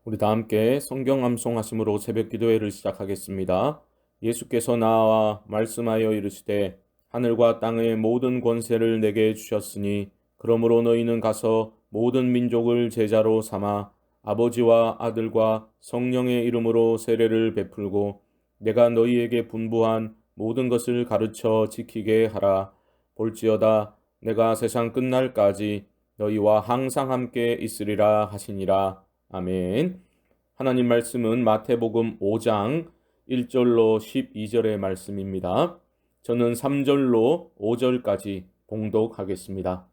우리 다 함께 성경 암송하심으로 새벽 기도회를 시작하겠습니다. 예수께서 나와 말씀하여 이르시되 하늘과 땅의 모든 권세를 내게 주셨으니 그러므로 너희는 가서 모든 민족을 제자로 삼아 아버지와 아들과 성령의 이름으로 세례를 베풀고 내가 너희에게 분부한 모든 것을 가르쳐 지키게 하라. 볼지어다 내가 세상 끝날까지 너희와 항상 함께 있으리라 하시니라. 아멘. 하나님 말씀은 마태복음 5장 1절로 12절의 말씀입니다. 저는 3절로 5절까지 봉독하겠습니다.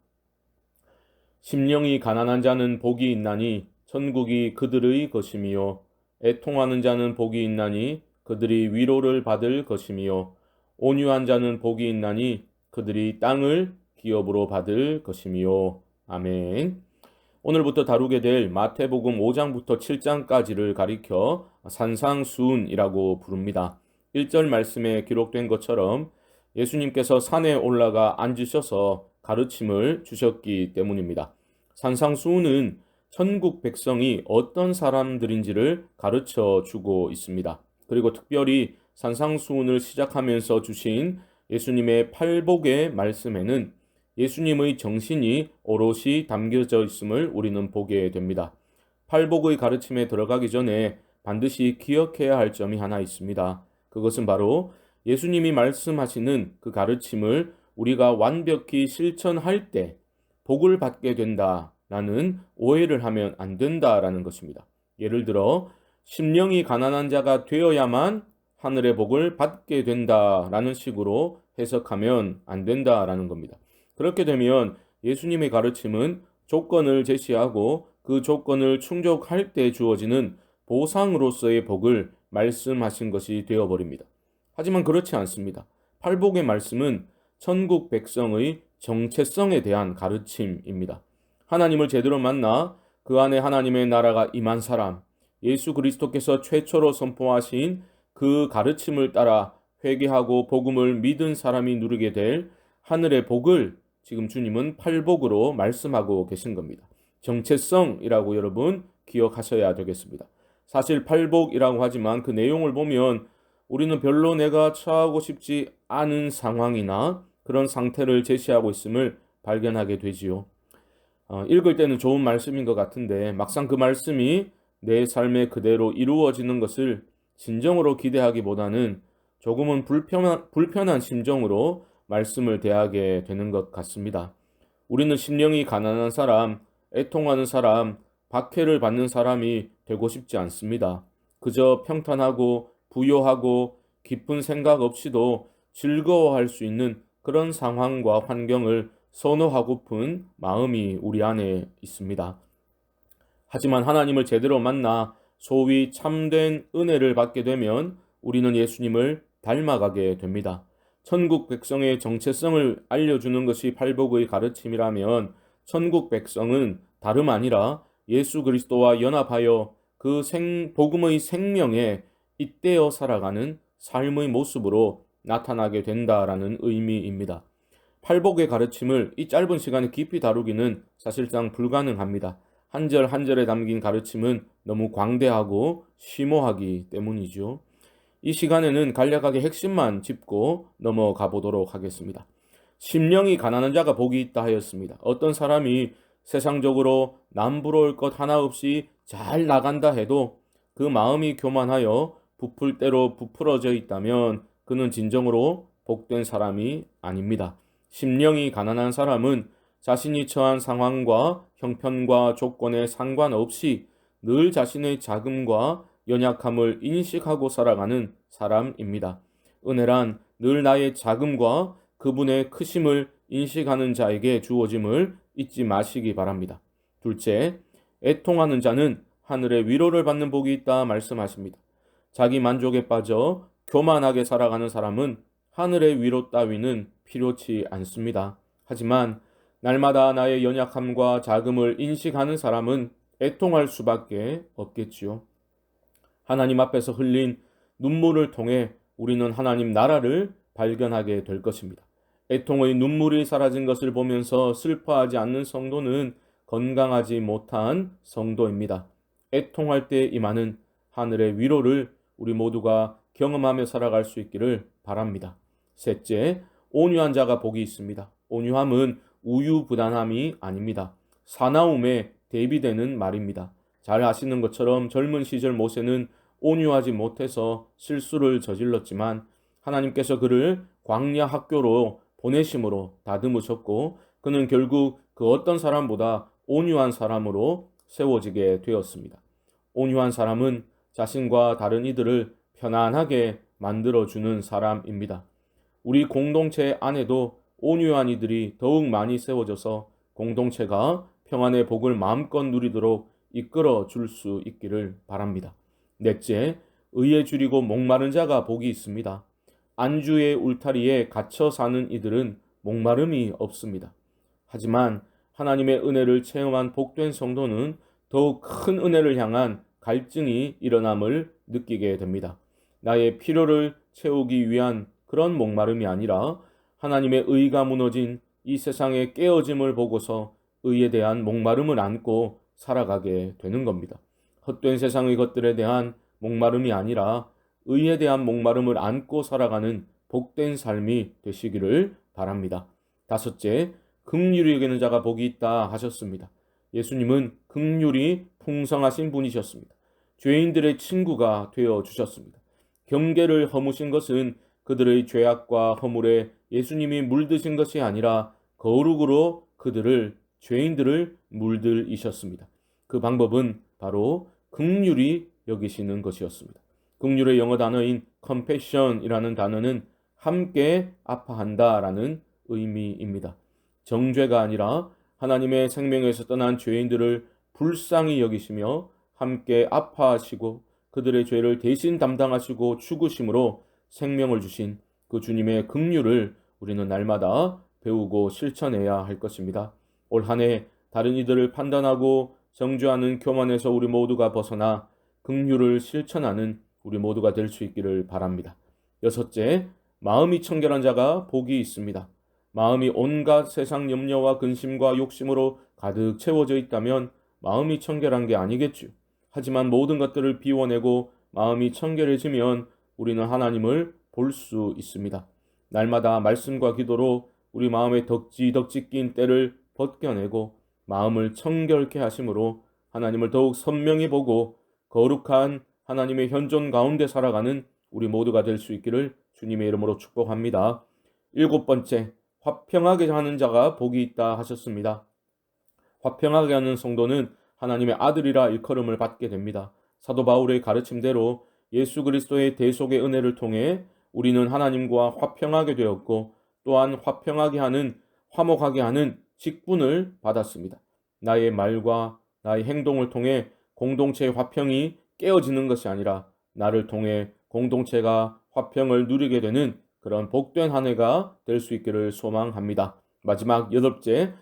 심령이 가난한 자는 복이 있나니 천국이 그들의 것이미요. 애통하는 자는 복이 있나니 그들이 위로를 받을 것이미요. 온유한 자는 복이 있나니 그들이 땅을 기업으로 받을 것이미요. 아멘. 오늘부터 다루게 될 마태복음 5장부터 7장까지를 가리켜 산상수훈이라고 부릅니다. 1절 말씀에 기록된 것처럼 예수님께서 산에 올라가 앉으셔서 가르침을 주셨기 때문입니다. 산상수훈은 천국 백성이 어떤 사람들인지를 가르쳐 주고 있습니다. 그리고 특별히 산상수훈을 시작하면서 주신 예수님의 팔복의 말씀에는 예수님의 정신이 오롯이 담겨져 있음을 우리는 보게 됩니다. 팔복의 가르침에 들어가기 전에 반드시 기억해야 할 점이 하나 있습니다. 그것은 바로 예수님이 말씀하시는 그 가르침을 우리가 완벽히 실천할 때 복을 받게 된다라는 오해를 하면 안 된다라는 것입니다. 예를 들어 심령이 가난한 자가 되어야만 하늘의 복을 받게 된다라는 식으로 해석하면 안 된다라는 겁니다. 그렇게 되면 예수님의 가르침은 조건을 제시하고 그 조건을 충족할 때 주어지는 보상으로서의 복을 말씀하신 것이 되어버립니다. 하지만 그렇지 않습니다. 팔복의 말씀은 천국 백성의 정체성에 대한 가르침입니다. 하나님을 제대로 만나 그 안에 하나님의 나라가 임한 사람, 예수 그리스도께서 최초로 선포하신 그 가르침을 따라 회개하고 복음을 믿은 사람이 누리게 될 하늘의 복을 지금 주님은 팔복으로 말씀하고 계신 겁니다. 정체성이라고 여러분 기억하셔야 되겠습니다. 사실 팔복이라고 하지만 그 내용을 보면 우리는 별로 내가 처하고 싶지 않은 상황이나 그런 상태를 제시하고 있음을 발견하게 되지요. 읽을 때는 좋은 말씀인 것 같은데 막상 그 말씀이 내 삶에 그대로 이루어지는 것을 진정으로 기대하기보다는 조금은 불편한 심정으로 말씀을 대하게 되는 것 같습니다. 우리는 심령이 가난한 사람, 애통하는 사람, 박해를 받는 사람이 되고 싶지 않습니다. 그저 평탄하고 부요하고 깊은 생각 없이도 즐거워할 수 있는 그런 상황과 환경을 선호하고픈 마음이 우리 안에 있습니다. 하지만 하나님을 제대로 만나 소위 참된 은혜를 받게 되면 우리는 예수님을 닮아가게 됩니다. 천국 백성의 정체성을 알려주는 것이 팔복의 가르침이라면 천국 백성은 다름 아니라 예수 그리스도와 연합하여 그 복음의 생명에 잇대어 살아가는 삶의 모습으로 나타나게 된다라는 의미입니다. 팔복의 가르침을 이 짧은 시간에 깊이 다루기는 사실상 불가능합니다. 한 절 한 절에 담긴 가르침은 너무 광대하고 심오하기 때문이죠. 이 시간에는 간략하게 핵심만 짚고 넘어가 보도록 하겠습니다. 심령이 가난한 자가 복이 있다 하였습니다. 어떤 사람이 세상적으로 남부러울 것 하나 없이 잘 나간다 해도 그 마음이 교만하여 부풀 대로 부풀어져 있다면 그는 진정으로 복된 사람이 아닙니다. 심령이 가난한 사람은 자신이 처한 상황과 형편과 조건에 상관없이 늘 자신의 자금과 연약함을 인식하고 살아가는 사람입니다. 은혜란 늘 나의 자금과 그분의 크심을 인식하는 자에게 주어짐을 잊지 마시기 바랍니다. 둘째, 애통하는 자는 하늘의 위로를 받는 복이 있다 말씀하십니다. 자기 만족에 빠져 교만하게 살아가는 사람은 하늘의 위로 따위는 필요치 않습니다. 하지만 날마다 나의 연약함과 자금을 인식하는 사람은 애통할 수밖에 없겠지요. 하나님 앞에서 흘린 눈물을 통해 우리는 하나님 나라를 발견하게 될 것입니다. 애통의 눈물이 사라진 것을 보면서 슬퍼하지 않는 성도는 건강하지 못한 성도입니다. 애통할 때 임하는 하늘의 위로를 우리 모두가 경험하며 살아갈 수 있기를 바랍니다. 셋째, 온유한 자가 복이 있습니다. 온유함은 우유부단함이 아닙니다. 사나움에 대비되는 말입니다. 잘 아시는 것처럼 젊은 시절 모세는 온유하지 못해서 실수를 저질렀지만 하나님께서 그를 광야 학교로 보내심으로 다듬으셨고 그는 결국 그 어떤 사람보다 온유한 사람으로 세워지게 되었습니다. 온유한 사람은 자신과 다른 이들을 편안하게 만들어주는 사람입니다. 우리 공동체 안에도 온유한 이들이 더욱 많이 세워져서 공동체가 평안의 복을 마음껏 누리도록 이끌어 줄 수 있기를 바랍니다. 넷째, 의에 줄이고 목마른 자가 복이 있습니다. 안주의 울타리에 갇혀 사는 이들은 목마름이 없습니다. 하지만 하나님의 은혜를 체험한 복된 성도는 더욱 큰 은혜를 향한 갈증이 일어남을 느끼게 됩니다. 나의 필요를 채우기 위한 그런 목마름이 아니라 하나님의 의가 무너진 이 세상의 깨어짐을 보고서 의에 대한 목마름을 안고 살아가게 되는 겁니다. 헛된 세상의 것들에 대한 목마름이 아니라 의에 대한 목마름을 안고 살아가는 복된 삶이 되시기를 바랍니다. 다섯째, 긍휼히 여기는 자가 복이 있다 하셨습니다. 예수님은 긍휼이 풍성하신 분이셨습니다. 죄인들의 친구가 되어 주셨습니다. 경계를 허무신 것은 그들의 죄악과 허물에 예수님이 물드신 것이 아니라 거룩으로 죄인들을 물들이셨습니다. 그 방법은 바로 긍휼히 여기시는 것이었습니다. 긍휼의 영어 단어인 compassion이라는 단어는 함께 아파한다라는 의미입니다. 정죄가 아니라 하나님의 생명에서 떠난 죄인들을 불쌍히 여기시며 함께 아파하시고 그들의 죄를 대신 담당하시고 죽으심으로 생명을 주신 그 주님의 긍휼을 우리는 날마다 배우고 실천해야 할 것입니다. 올 한 해 다른 이들을 판단하고 정죄하는 교만에서 우리 모두가 벗어나 긍휼을 실천하는 우리 모두가 될 수 있기를 바랍니다. 여섯째, 마음이 청결한 자가 복이 있습니다. 마음이 온갖 세상 염려와 근심과 욕심으로 가득 채워져 있다면 마음이 청결한 게 아니겠죠. 하지만 모든 것들을 비워내고 마음이 청결해지면 우리는 하나님을 볼 수 있습니다. 날마다 말씀과 기도로 우리 마음에 덕지덕지 낀 때를 벗겨내고 마음을 청결케 하심으로 하나님을 더욱 선명히 보고 거룩한 하나님의 현존 가운데 살아가는 우리 모두가 될 수 있기를 주님의 이름으로 축복합니다. 일곱 번째, 화평하게 하는 자가 복이 있다 하셨습니다. 화평하게 하는 성도는 하나님의 아들이라 일컬음을 받게 됩니다. 사도 바울의 가르침대로 예수 그리스도의 대속의 은혜를 통해 우리는 하나님과 화평하게 되었고 또한 화목하게 하는 직분을 받았습니다. 나의 말과 나의 행동을 통해 공동체의 화평이 깨어지는 것이 아니라 나를 통해 공동체가 화평을 누리게 되는 그런 복된 한 해가 될 수 있기를 소망합니다. 마지막 여덟째,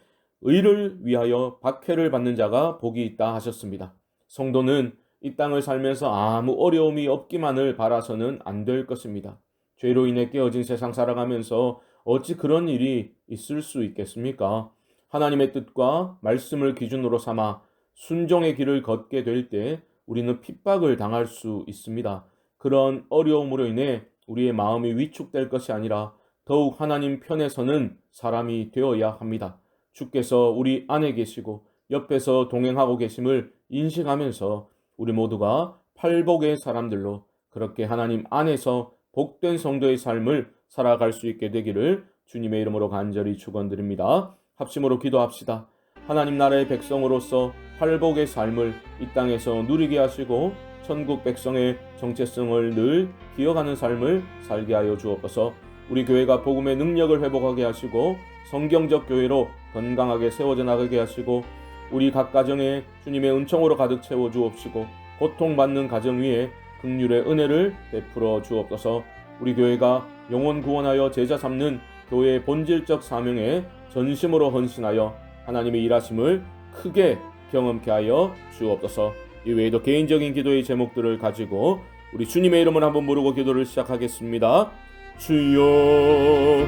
의를 위하여 박해를 받는 자가 복이 있다 하셨습니다. 성도는 이 땅을 살면서 아무 어려움이 없기만을 바라서는 안 될 것입니다. 죄로 인해 깨어진 세상 살아가면서 어찌 그런 일이 있을 수 있겠습니까? 하나님의 뜻과 말씀을 기준으로 삼아 순종의 길을 걷게 될 때 우리는 핍박을 당할 수 있습니다. 그런 어려움으로 인해 우리의 마음이 위축될 것이 아니라 더욱 하나님 편에 서는 사람이 되어야 합니다. 주께서 우리 안에 계시고 옆에서 동행하고 계심을 인식하면서 우리 모두가 팔복의 사람들로 그렇게 하나님 안에서 복된 성도의 삶을 살아갈 수 있게 되기를 주님의 이름으로 간절히 축원드립니다. 합심으로 기도합시다. 하나님 나라의 백성으로서 팔복의 삶을 이 땅에서 누리게 하시고 천국 백성의 정체성을 늘 기억하는 삶을 살게 하여 주옵소서. 우리 교회가 복음의 능력을 회복하게 하시고 성경적 교회로 건강하게 세워져 나가게 하시고 우리 각 가정에 주님의 은총으로 가득 채워 주옵시고 고통받는 가정 위에 긍휼의 은혜를 베풀어 주옵소서. 우리 교회가 영혼 구원하여 제자 삼는 교회의 본질적 사명에 전심으로 헌신하여 하나님의 일하심을 크게 경험케 하여 주옵소서. 이외에도 개인적인 기도의 제목들을 가지고 우리 주님의 이름을 한번 부르고 기도를 시작하겠습니다. 주여